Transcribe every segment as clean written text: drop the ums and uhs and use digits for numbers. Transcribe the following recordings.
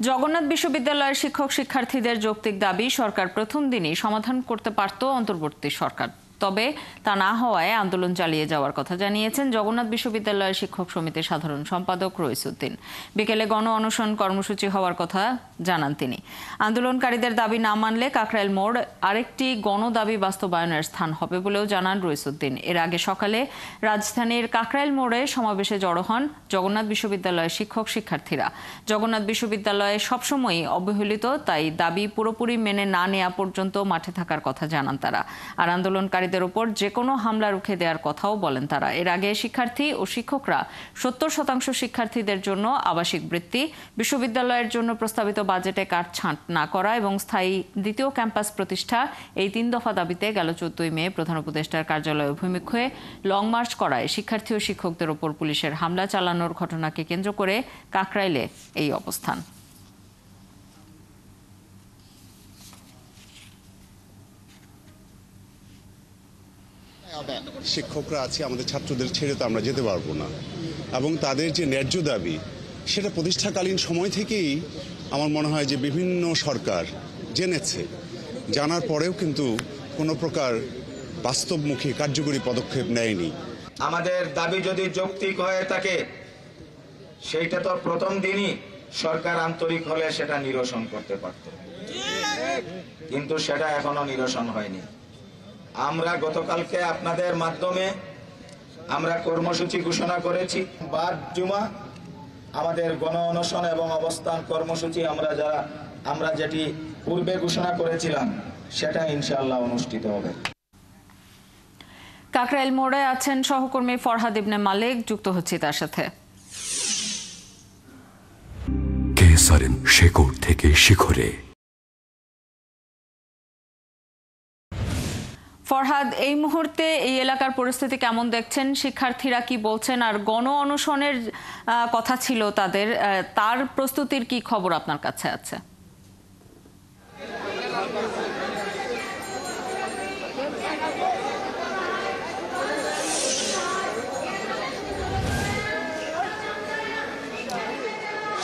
জগন্নাথ বিশ্ববিদ্যালয়ের শিক্ষক শিক্ষার্থীদের যৌক্তিক দাবি সরকার প্রথম দিনই সমাধান করতে পারত অন্তর্বর্তী সরকার, তবে তা না হওয়ায় আন্দোলন চালিয়ে যাওয়ার কথা জানিয়েছেন জগন্নাথ বিশ্ববিদ্যালয়ের শিক্ষক সমিতির সাধারণ সম্পাদক রইসুদ্দিন। বিকেলে গণ অনশন কর্মসূচি হওয়ার কথা জানান তিনি। আন্দোলনকারীদের দাবি না মানলে কাকরাইল মোড় আরেকটি গণদাবি বাস্তবায়নের স্থান হবে বলেও জানান রইসুদ্দিন। এর আগে সকালে রাজধানীর কাকরাইল মোড়ে সমাবেশে জড়ো হন জগন্নাথ বিশ্ববিদ্যালয়ের শিক্ষক শিক্ষার্থীরা। জগন্নাথ বিশ্ববিদ্যালয়ে সবসময়ই অবহেলিত, তাই দাবি পুরোপুরি মেনে না নেওয়া পর্যন্ত মাঠে থাকার কথা জানান তারা। আর আন্দোলনকারী উপর যে কোনো হামলা রুখে দেওয়ার কথাও বলেন তারা। এর আগে শিক্ষার্থী ও শিক্ষকরা 70% শিক্ষার্থীদের জন্য আবাসিক বৃত্তি, বিশ্ববিদ্যালয়ের জন্য প্রস্তাবিত বাজেটে কাটছাঁট না করা এবং স্থায়ী দ্বিতীয় ক্যাম্পাস প্রতিষ্ঠা, এই 3 দফা দাবিতে গেল 14 মে প্রধান উপদেষ্টার কার্যালয় অভিমুখে লং মার্চ করায় শিক্ষার্থী ও শিক্ষকদের ওপর পুলিশের হামলা চালানোর ঘটনাকে কেন্দ্র করে কাকরাইলে এই অবস্থান। শিক্ষকরা আছে, আমাদের ছাত্রদের ছেড়ে তো আমরা যেতে পারবো না, এবং তাদের যে ন্যায্য দাবি সেটা প্রতিষ্ঠাকালীন সময় থেকেই আমার মনে হয় যে বিভিন্ন সরকার জেনেছে, জানার পরেও কিন্তু কোনো প্রকার বাস্তবমুখী কার্যকরী পদক্ষেপ নেয়নি। আমাদের দাবি যদি যৌক্তিক হয়ে থাকে সেইটা তো প্রথম দিনই সরকার আন্তরিক হলে সেটা নিরসন করতে পারত, কিন্তু সেটা এখনো নিরসন হয়নি। আমরা গতকালকে আপনাদের মাধ্যমে আমরা কর্মসূচি ঘোষণা করেছি। বাদ জুমা আমাদের গণ অনশন এবং অবস্থান কর্মসূচি আমরা যেটি পূর্বে ঘোষণা করেছিলাম সেটা ইনশাআল্লাহ অনুষ্ঠিত হবে। কাকরাইল মোড়ে আছেন সহকর্মী ফরহাদ ইবনে মালিক, যুক্ত হচ্ছে তার সাথে। কেসারেন শেকড় থেকে শিখরে। ফরহাদ, এই মুহূর্তে এই এলাকার পরিস্থিতি কেমন দেখছেন? শিক্ষার্থীরা কি বলছেন? আর গণ অনশনের কথা ছিল তাদের, তার প্রস্তুতির কি খবর আপনার কাছে আছে?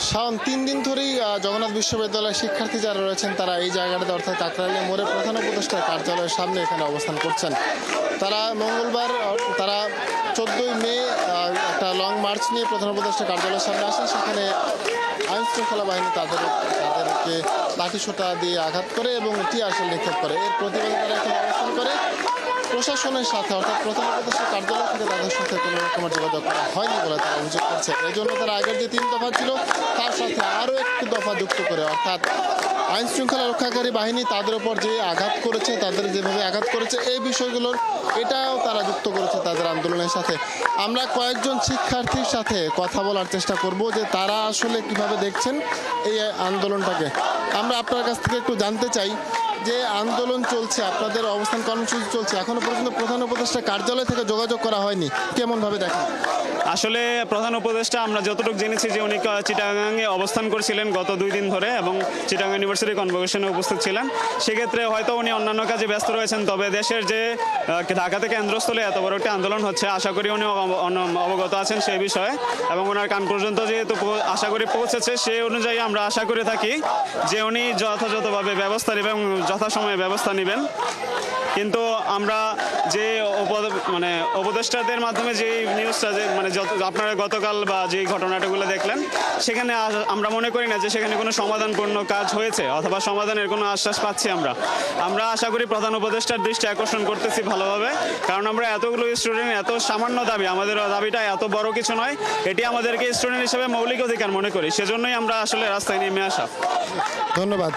শাওন, 3 দিন ধরেই জগন্নাথ বিশ্ববিদ্যালয়ের শিক্ষার্থী যারা রয়েছেন তারা এই জায়গাটাতে অর্থাৎ কাকরাইল মোড়ে প্রধান উপদেষ্টার কার্যালয়ের সামনে এখানে অবস্থান করছেন। তারা মঙ্গলবার তারা 14 মে একটা লং মার্চ নিয়ে প্রধান উপদেষ্টার কার্যালয়ের সামনে আসেন। সেখানে আইন শৃঙ্খলা বাহিনী তাদেরকে লাঠিসোঁটা দিয়ে আঘাত করে এবং টিয়ার শেল নিক্ষেপ করে। এর প্রতিবাদে তারা এখানে অবস্থান করে। প্রশাসনের সাথে অর্থাৎ প্রধান উপদেষ্টার কার্যালয় থেকে তাদের সাথে কোনো রকমের যোগাযোগ করা হয়নি বলে তারা অভিযোগ করছে। এই জন্য তারা আগের যে 3 দফা ছিল তার সাথে আরও একটি দফা যুক্ত করে, অর্থাৎ আইন শৃঙ্খলা রক্ষাকারী বাহিনী তাদের উপর যে আঘাত করেছে, তাদের যেভাবে আঘাত করেছে, এই বিষয়গুলোর এটাও তারা যুক্ত করেছে তাদের আন্দোলনের সাথে। আমরা কয়েকজন শিক্ষার্থীর সাথে কথা বলার চেষ্টা করব যে তারা আসলে কিভাবে দেখছেন এই আন্দোলনটাকে। আমরা আপনার কাছ থেকে একটু জানতে চাই যে আন্দোলন চলছে, আপনাদের অবস্থান কর্মসূচি চলছে, এখনো পর্যন্ত প্রধান উপদেষ্টা কার্যালয় থেকে যোগাযোগ করা হয়নি, কেমন ভাবে দেখেন? আসলে প্রধান উপদেষ্টা আমরা যতটুকু জেনেছি যে উনি চিটাগাঙে অবস্থান করছিলেন গত 2 দিন ধরে এবং চিটাগাং ইউনিভার্সিটি কনভোকেশনে উপস্থিত ছিলেন। সেক্ষেত্রে হয়তো উনি অন্যান্য কাজে ব্যস্ত রয়েছেন, তবে দেশের যে ঢাকাতে কেন্দ্রস্থলে এত বড় একটি আন্দোলন হচ্ছে, আশা করি উনি অবগত আছেন সেই বিষয়ে এবং ওনার কান পর্যন্ত যেহেতু আশা করি পৌঁছেছে, সেই অনুযায়ী আমরা আশা করে থাকি যে উনি যথাযথভাবে ব্যবস্থা নেবেন এবং যথাসময়ে ব্যবস্থা নেবেন। কিন্তু আমরা যে উপদেষ্টাদের মাধ্যমে যে নিউজটা আপনারা গতকাল বা যে ঘটনাটাগুলো দেখলেন, সেখানে আমরা মনে করি না যে সেখানে কোনো সমাধানপূর্ণ কাজ হয়েছে অথবা সমাধানের কোনো আশ্বাস পাচ্ছি। আমরা আশা করি প্রধান উপদেষ্টার দৃষ্টি আকর্ষণ করতেছি ভালোভাবে, কারণ আমরা এতগুলো স্টুডেন্ট, এত সামান্য দাবি, আমাদের দাবিটা এত বড় কিছু নয়, এটি আমাদেরকে স্টুডেন্ট হিসেবে মৌলিক অধিকার মনে করি, সেজন্যই আমরা আসলে রাস্তায় নেমে আসা। ধন্যবাদ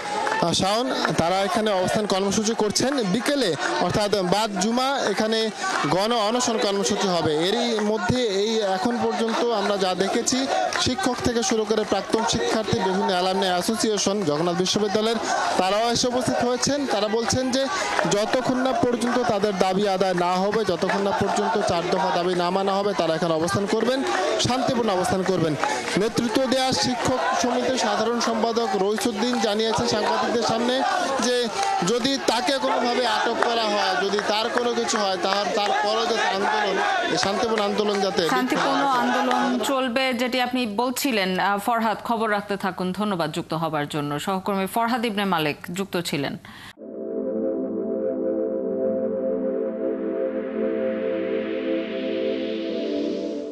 শাওন। তারা এখানে অবস্থান কর্মসূচি করছেন। বিকেলে অর্থাৎ বাদ জুমা এখানে গণ অনশন কর্মসূচি হবে। এরই মধ্যে এই এখন পর্যন্ত আমরা যা দেখেছি, শিক্ষক থেকে শুরু করে প্রাক্তন শিক্ষার্থী, বিভিন্ন অ্যালামনি অ্যাসোসিয়েশন জগন্নাথ বিশ্ববিদ্যালয়ের তারাও এসে উপস্থিত হয়েছেন। তারা বলছেন যে যতক্ষণ না পর্যন্ত তাদের দাবি আদায় না হবে, যতক্ষণ না পর্যন্ত 4 দফা দাবি না মানা হবে, তারা এখানে অবস্থান করবেন, শান্তিপূর্ণ অবস্থান করবেন। নেতৃত্ব দেওয়া শিক্ষক সমিতির সাধারণ সম্পাদক রইসুদ্দিন জানিয়েছেন সাংবাদিকদের সামনে যে যদি তাকে কোনোভাবে আটক করা হয়, যদি তার কোনো কিছু হয়, তারপরও যাতে আন্দোলন, শান্তিপূর্ণ আন্দোলন যাতে কোনো আন্দোলন চলবে যেটি আপনি বলছিলেন। ফরহাদ, খবর রাখতে থাকুন। ধন্যবাদ যুক্ত হবার জন্য। সহকর্মী ফরহাদ ইবনে মালেক যুক্ত ছিলেন।